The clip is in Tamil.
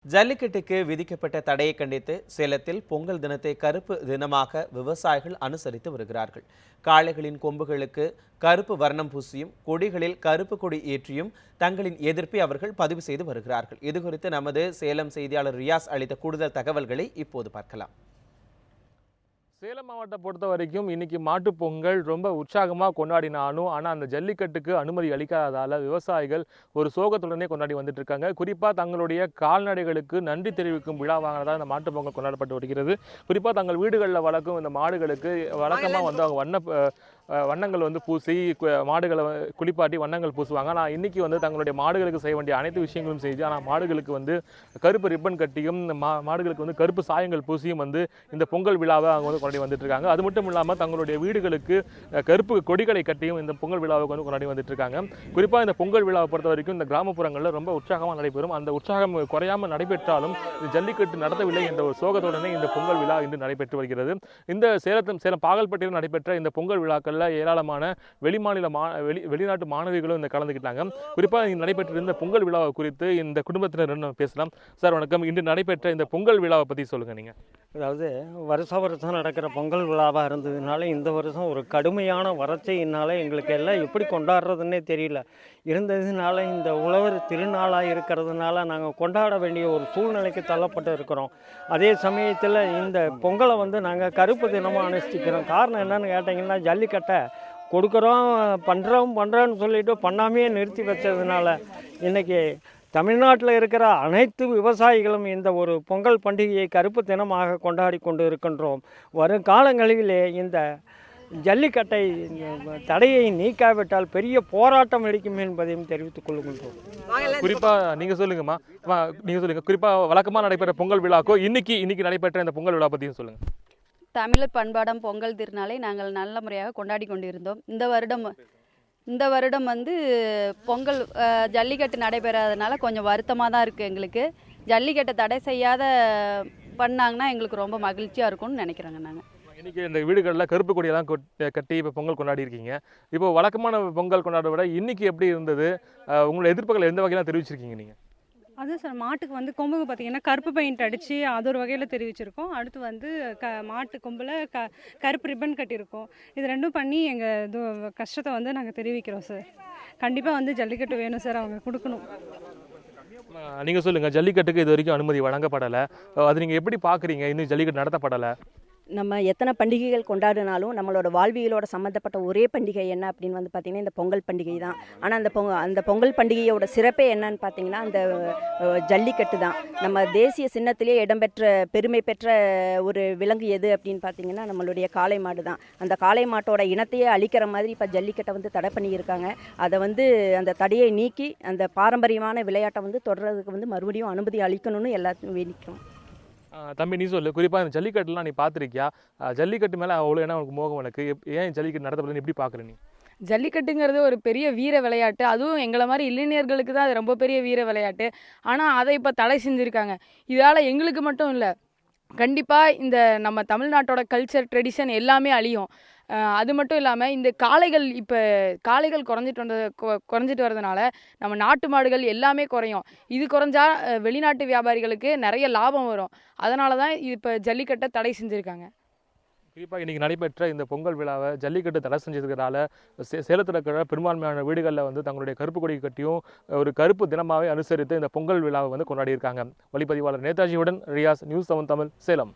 ஜல்லிக்கட்டுக்கு விதிக்கப்பட்ட தடையை கண்டித்து சேலத்தில் பொங்கல் தினத்தை கருப்பு தினமாக விவசாயிகள் அனுசரித்து வருகிறார்கள். காளைகளின் கொம்புகளுக்கு கருப்பு வர்ணம் பூசியும் கொடிகளில் கருப்பு கொடி ஏற்றியும் தங்களின் எதிர்ப்பை அவர்கள் பதிவு செய்து வருகிறார்கள். இதுகுறித்து நமது சேலம் செய்தியாளர் ரியாஸ் அளித்த கூடுதல் தகவல்களை இப்போது பார்க்கலாம். சேலம் மாவட்டம் பொறுத்த வரைக்கும் இன்னைக்கு மாட்டுப் பொங்கல் ரொம்ப உற்சாகமாக கொண்டாடினாலும் ஆனால் அந்த ஜல்லிக்கட்டுக்கு அனுமதி அளிக்காததால் விவசாயிகள் ஒரு சோகத்துடனே கொண்டாடி வந்துட்டு இருக்காங்க. குறிப்பாக தங்களுடைய கால்நடைகளுக்கு நன்றி தெரிவிக்கும் விழாவாக தான் இந்த மாட்டுப் பொங்கல் கொண்டாடப்பட்டு வருகிறது. குறிப்பாக தங்கள் வீடுகளில் வளர்க்கும் இந்த மாடுகளுக்கு வழக்கமாக அவங்க வண்ணங்கள் பூசி மாடுகளை குளிப்பாட்டி வண்ணங்கள் பூசுவாங்க. ஆனால் இன்னைக்கு தங்களுடைய மாடுகளுக்கு செய்ய வேண்டிய அனைத்து விஷயங்களும் செஞ்சு ஆனால் மாடுகளுக்கு கருப்பு ரிப்பன் கட்டியும் மாடுகளுக்கு கருப்பு சாயங்கள் பூசியும் இந்த பொங்கல் விழாவை அவங்க கொண்டாடி வந்துட்டு இருக்காங்க. அது மட்டும் இல்லாமல் தங்களுடைய வீடுகளுக்கு கருப்பு கொடிகளை கட்டியும் இந்த பொங்கல் விழாவை கொண்டாடி வந்துட்டு இருக்காங்க. குறிப்பாக இந்த பொங்கல் விழாவை பொறுத்த வரைக்கும் இந்த கிராமப்புறங்களில் ரொம்ப உற்சாகமாக நடைபெறும். அந்த உற்சாகம் குறையாமல் நடைபெற்றாலும் ஜல்லிக்கட்டு நடத்தவில்லை என்ற ஒரு சோகத்துடனே இந்த பொங்கல் விழா இன்று நடைபெற்று வருகிறது. இந்த சேலம் பாகல்பட்டியில் நடைபெற்ற இந்த பொங்கல் விழாக்கள் ஏராளமான வெளிநாட்டு மாணவிகளும் கலந்துக்கிட்டாங்க. குறிப்பாக நடைபெற்றிருந்த பொங்கல் விழாவை குறித்து இந்த குடும்பத்தினர் பேசலாம். சார் வணக்கம். இன்று நடைபெற்ற இந்த பொங்கல் விழாவை பற்றி சொல்லுங்க. நீங்க அதாவது வருஷம் நடக்கிற பொங்கல் விழாவாக இருந்ததுனால இந்த வருஷம் ஒரு கடுமையான வறட்சியினால எங்களுக்கு எல்லாம் எப்படி கொண்டாடுறதுன்னே தெரியல. இருந்ததுனால இந்த உழவர் திருநாளாக இருக்கிறதுனால நாங்கள் கொண்டாட வேண்டிய ஒரு சூழ்நிலைக்கு தள்ளப்பட்டு இருக்கிறோம். அதே சமயத்தில் இந்த பொங்கலை நாங்கள் கருப்பு தினமாக அனுஷ்டிக்கிறோம். காரணம் என்னன்னு கேட்டிங்கன்னா, ஜல்லிக்கட்டை கொடுக்குறோம் பண்ணுறோன்னு சொல்லிட்டு பண்ணாமையே நிறுத்தி வச்சதுனால இன்றைக்கி தமிழ்நாட்டில் இருக்கிற அனைத்து விவசாயிகளும் இந்த ஒரு பொங்கல் பண்டிகையை கருப்பு தினமாக கொண்டாடி கொண்டு இருக்கின்றோம். வரும் காலங்களிலே இந்த ஜல்லிக்கட்டை தடையை நீக்காவிட்டால் பெரிய போராட்டம் வெடிக்கும் என்பதையும் தெரிவித்துக் கொள்கின்றோம். குறிப்பாக நீங்கள் சொல்லுங்கம்மா, நீங்கள் சொல்லுங்கள். குறிப்பாக வழக்கமாக நடைபெற்ற பொங்கல் விழாக்கோ இன்னைக்கு நடைபெற்ற இந்த பொங்கல் விழா பற்றியும் சொல்லுங்கள். தமிழர் பண்பாடம் பொங்கல் திருநாளை நாங்கள் நல்ல முறையாக கொண்டாடி கொண்டிருந்தோம். இந்த வருடம் பொங்கல் ஜல்லிக்கட்டு நடைபெறாதனால கொஞ்சம் வருத்தமாக தான் இருக்குது எங்களுக்கு. ஜல்லிக்கட்டை தடை செய்யாத பண்ணாங்கன்னா எங்களுக்கு ரொம்ப மகிழ்ச்சியாக இருக்கும்னு நினைக்கிறோங்க. நாங்கள் இன்றைக்கி இந்த வீடுகளில் கருப்பு கொடியெல்லாம் கட்டி இப்போ பொங்கல் கொண்டாடி இருக்கீங்க. இப்போ வழக்கமான பொங்கல் கொண்டாட விட இன்றைக்கி எப்படி இருந்தது? உங்களோட எதிர்ப்புகளை எந்த வகையெல்லாம் தெரிவிச்சிருக்கீங்க நீங்கள்? அதுவும் சார், மாட்டுக்கு கொம்புக்கு பார்த்தீங்கன்னா கருப்பு பெயிண்ட் அடித்து அது ஒரு வகையில் தெரிவிச்சிருக்கோம். அடுத்து மாட்டு கொம்பில் கருப்பு ரிப்பன் கட்டியிருக்கோம். இது ரெண்டும் பண்ணி எங்கள் கஷ்டத்தை நாங்கள் தெரிவிக்கிறோம் சார். கண்டிப்பாக ஜல்லிக்கட்டு வேணும் சார், அவங்க கொடுக்கணும். நீங்கள் சொல்லுங்கள். ஜல்லிக்கட்டுக்கு இது வரைக்கும் அனுமதி வழங்கப்படலை. அது நீங்கள் எப்படி பார்க்குறீங்க? இன்னும் ஜல்லிக்கட்டு நடத்தப்படலை. நம்ம எத்தனை பண்டிகைகள் கொண்டாடினாலும் நம்மளோட வாழ்வியலோட சம்மந்தப்பட்ட ஒரே பண்டிகை என்ன அப்படின்னு பார்த்திங்கன்னா இந்த பொங்கல் பண்டிகை தான். ஆனால் அந்த பொங்கல் பண்டிகையோட சிறப்பே என்னன்னு பார்த்திங்கன்னா அந்த ஜல்லிக்கட்டு தான். நம்ம தேசிய சின்னத்திலே இடம்பெற்ற பெருமை பெற்ற ஒரு விலங்கு எது அப்படின்னு பார்த்திங்கன்னா நம்மளுடைய காளை மாடு தான். அந்த காளை மாட்டோட இனத்தையே அழிக்கிற மாதிரி இப்போ ஜல்லிக்கட்டை தடை பண்ணியிருக்காங்க. அதை அந்த தடையை நீக்கி அந்த பாரம்பரியமான விளையாட்டை தொடர்றதுக்கு மறுபடியும் அனுமதி அளிக்கணும்னு எல்லாத்தையும் வேண்டிக்கிறோம். தம்பி, நீ சொல்லு. குறிப்பாக இந்த ஜல்லிக்கட்டுலாம் நீ பார்த்துருக்கியா? ஜல்லிக்கட்டு மேலே அவ்வளோ என்ன உனக்கு மோகம்? எனக்கு ஏன் ஜல்லிக்கட்டு நடத்தப்படுதுன்னு எப்படி பார்க்குற நீ? ஜல்லிக்கட்டுங்கிறது ஒரு பெரிய வீர விளையாட்டு. அதுவும் எங்களை மாதிரி இளைஞர்களுக்கு தான் அது ரொம்ப பெரிய வீர விளையாட்டு. ஆனால் அதை இப்போ தடை செஞ்சுருக்காங்க. இதால் எங்களுக்கு மட்டும் இல்லை, கண்டிப்பாக இந்த நம்ம தமிழ்நாட்டோட கல்ச்சர் ட்ரெடிஷன் எல்லாமே அழியும். அது மட்டும் இல்லாமல் இந்த காளைகள் குறைஞ்சிட்டு வர்றதுனால நம்ம நாட்டு மாடுகள் எல்லாமே குறையும். இது குறைஞ்சா வெளிநாட்டு வியாபாரிகளுக்கு நிறைய லாபம் வரும். அதனால தான் இப்போ ஜல்லிக்கட்டை தடை செஞ்சுருக்காங்க. குறிப்பாக இன்றைக்கி நடைபெற்ற இந்த பொங்கல் விழாவை ஜல்லிக்கட்டு தடை செஞ்சதுனால சேலத்தில் இருக்கிற பெரும்பான்மையான வீடுகளில் தங்களுடைய கருப்பு கொடி கட்டியும் ஒரு கருப்பு தினமாகவே அனுசரித்து இந்த பொங்கல் விழாவை கொண்டாடி இருக்காங்க. ஒளிப்பதிவாளர் நேதாஜியுடன் ரியாஸ், நியூஸ் 7 தமிழ், சேலம்.